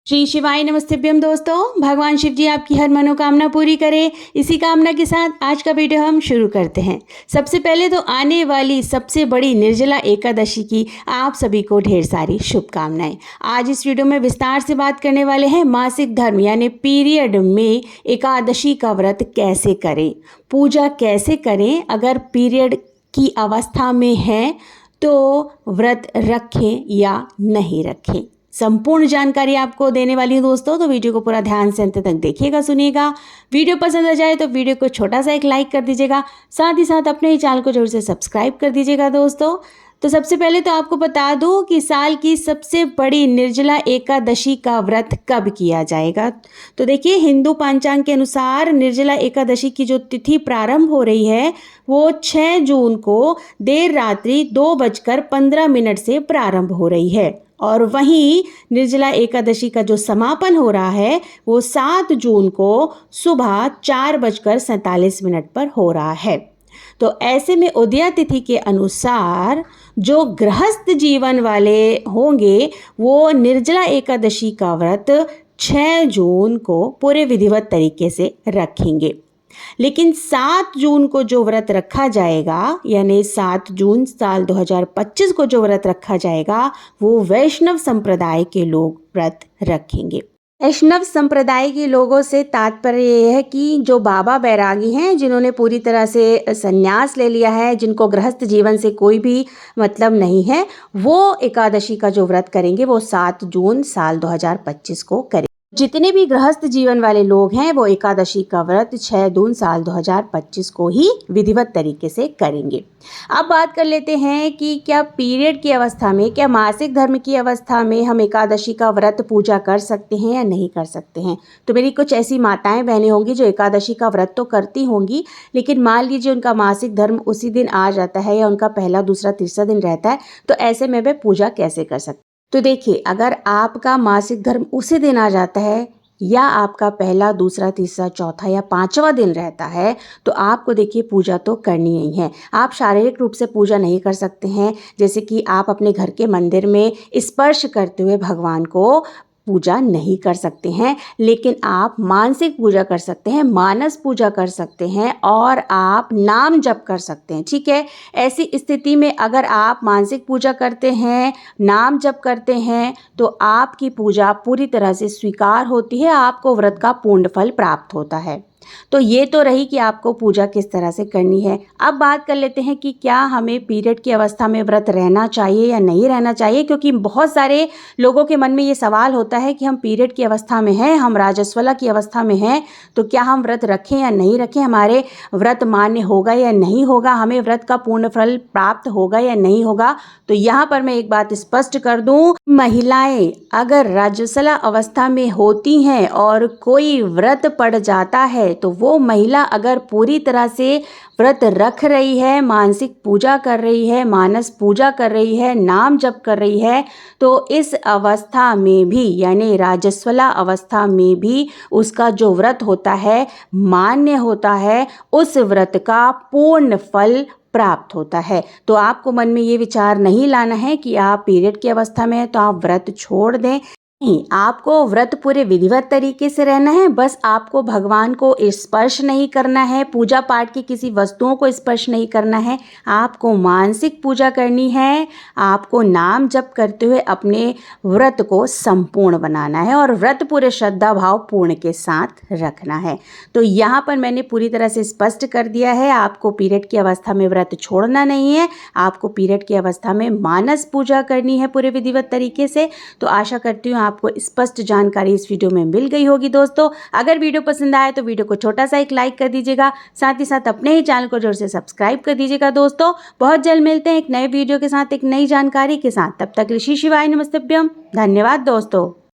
श्री शिवाय नमस्तेभ्यम दोस्तों। भगवान शिव जी आपकी हर मनोकामना पूरी करें, इसी कामना के साथ आज का वीडियो हम शुरू करते हैं। सबसे पहले तो आने वाली सबसे बड़ी निर्जला एकादशी की आप सभी को ढेर सारी शुभकामनाएं। आज इस वीडियो में विस्तार से बात करने वाले हैं मासिक धर्म यानी पीरियड में एकादशी का व्रत कैसे करें, पूजा कैसे करें, अगर पीरियड की अवस्था में हैं तो व्रत रखें या नहीं रखें। संपूर्ण जानकारी आपको देने वाली हूँ दोस्तों, तो वीडियो को पूरा ध्यान से अंत तक देखिएगा, सुनिएगा। वीडियो पसंद आ जाए तो वीडियो को छोटा सा एक लाइक कर दीजिएगा, साथ ही साथ अपने ही चैनल को जरूर से सब्सक्राइब कर दीजिएगा दोस्तों। तो सबसे पहले तो आपको बता दूं कि साल की सबसे बड़ी निर्जला एकादशी का व्रत कब किया जाएगा। तो देखिए, हिंदू पंचांग के अनुसार निर्जला एकादशी की जो तिथि प्रारंभ हो रही है वो 6 जून को देर रात्रि 2:15 से प्रारंभ हो रही है, और वहीं निर्जला एकादशी का जो समापन हो रहा है वो 7 जून को सुबह 4:47 पर हो रहा है। तो ऐसे में उदया तिथि के अनुसार जो गृहस्थ जीवन वाले होंगे वो निर्जला एकादशी का व्रत 6 जून को पूरे विधिवत तरीके से रखेंगे। लेकिन 7 जून को जो व्रत रखा जाएगा, यानी 7 जून साल 2025 को जो व्रत रखा जाएगा वो वैष्णव संप्रदाय के लोग व्रत रखेंगे। वैष्णव संप्रदाय के लोगों से तात्पर्य ये है कि जो बाबा बैरागी हैं, जिन्होंने पूरी तरह से संन्यास ले लिया है, जिनको गृहस्थ जीवन से कोई भी मतलब नहीं है, वो एकादशी का जो व्रत करेंगे वो 7 जून साल 2025 को करेंगे। जितने भी गृहस्थ जीवन वाले लोग हैं वो एकादशी का व्रत 6 जून साल 2025 को ही विधिवत तरीके से करेंगे। अब बात कर लेते हैं कि क्या पीरियड की अवस्था में, क्या मासिक धर्म की अवस्था में हम एकादशी का व्रत पूजा कर सकते हैं या नहीं कर सकते हैं। तो मेरी कुछ ऐसी माताएं बहनें होंगी जो एकादशी का व्रत तो करती होंगी, लेकिन मान लीजिए उनका मासिक धर्म उसी दिन आ जाता है या उनका पहला दूसरा तीसरा दिन रहता है, तो ऐसे में वे पूजा कैसे कर सकते हैं। तो देखिए, अगर आपका मासिक धर्म उसी दिन आ जाता है या आपका पहला दूसरा तीसरा चौथा या 5वां दिन रहता है, तो आपको देखिए पूजा तो करनी ही है। आप शारीरिक रूप से पूजा नहीं कर सकते हैं, जैसे कि आप अपने घर के मंदिर में स्पर्श करते हुए भगवान को पूजा नहीं कर सकते हैं, लेकिन आप मानसिक पूजा कर सकते हैं, मानस पूजा कर सकते हैं और आप नाम जप कर सकते हैं। ठीक है, ऐसी स्थिति में अगर आप मानसिक पूजा करते हैं, नाम जप करते हैं, तो आपकी पूजा पूरी तरह से स्वीकार होती है, आपको व्रत का पूर्ण फल प्राप्त होता है। तो ये तो रही कि आपको पूजा किस तरह से करनी है। अब बात कर लेते हैं कि क्या हमें पीरियड की अवस्था में व्रत रहना चाहिए या नहीं रहना चाहिए, क्योंकि बहुत सारे लोगों के मन में ये सवाल होता है कि हम पीरियड की अवस्था में हैं, हम राजस्वला की अवस्था में हैं, तो क्या हम व्रत रखें या नहीं रखें, हमारे व्रत मान्य होगा या नहीं होगा, हमें व्रत का पूर्ण फल प्राप्त होगा या नहीं होगा। तो यहाँ पर मैं एक बात स्पष्ट कर दूँ, महिलाएं अगर राजस्वला अवस्था में होती हैं और कोई व्रत पड़ जाता है, तो वो महिला अगर पूरी तरह से व्रत रख रही है, मानसिक पूजा कर रही है, मानस पूजा कर रही है, नाम जप कर रही है, तो इस अवस्था में भी यानी राजस्वला अवस्था में भी उसका जो व्रत होता है मान्य होता है, उस व्रत का पूर्ण फल प्राप्त होता है। तो आपको मन में ये विचार नहीं लाना है कि आप पीरियड की अवस्था में हैं तो आप व्रत छोड़ दें। नहीं, आपको व्रत पूरे विधिवत तरीके से रहना है। बस आपको भगवान को स्पर्श नहीं करना है, पूजा पाठ की किसी वस्तुओं को स्पर्श नहीं करना है, आपको मानसिक पूजा करनी है, आपको नाम जप करते हुए अपने व्रत को संपूर्ण बनाना है और व्रत पूरे श्रद्धा भाव पूर्ण के साथ रखना है। तो यहाँ पर मैंने पूरी तरह से स्पष्ट कर दिया है, आपको पीरियड की अवस्था में व्रत छोड़ना नहीं है, आपको पीरियड की अवस्था में मानस पूजा करनी है पूरे विधिवत तरीके से। तो आशा करती हूँ आपको स्पष्ट जानकारी इस वीडियो में मिल गई होगी दोस्तों। अगर वीडियो पसंद आए तो वीडियो को छोटा सा एक लाइक कर दीजिएगा, साथ ही साथ अपने ही चैनल को जरूर से सब्सक्राइब कर दीजिएगा दोस्तों। बहुत जल्द मिलते हैं एक नए वीडियो के साथ, एक नई जानकारी के साथ। तब तक ऋषि शिवाय नमस्तेभ्यम। धन्यवाद दोस्तों।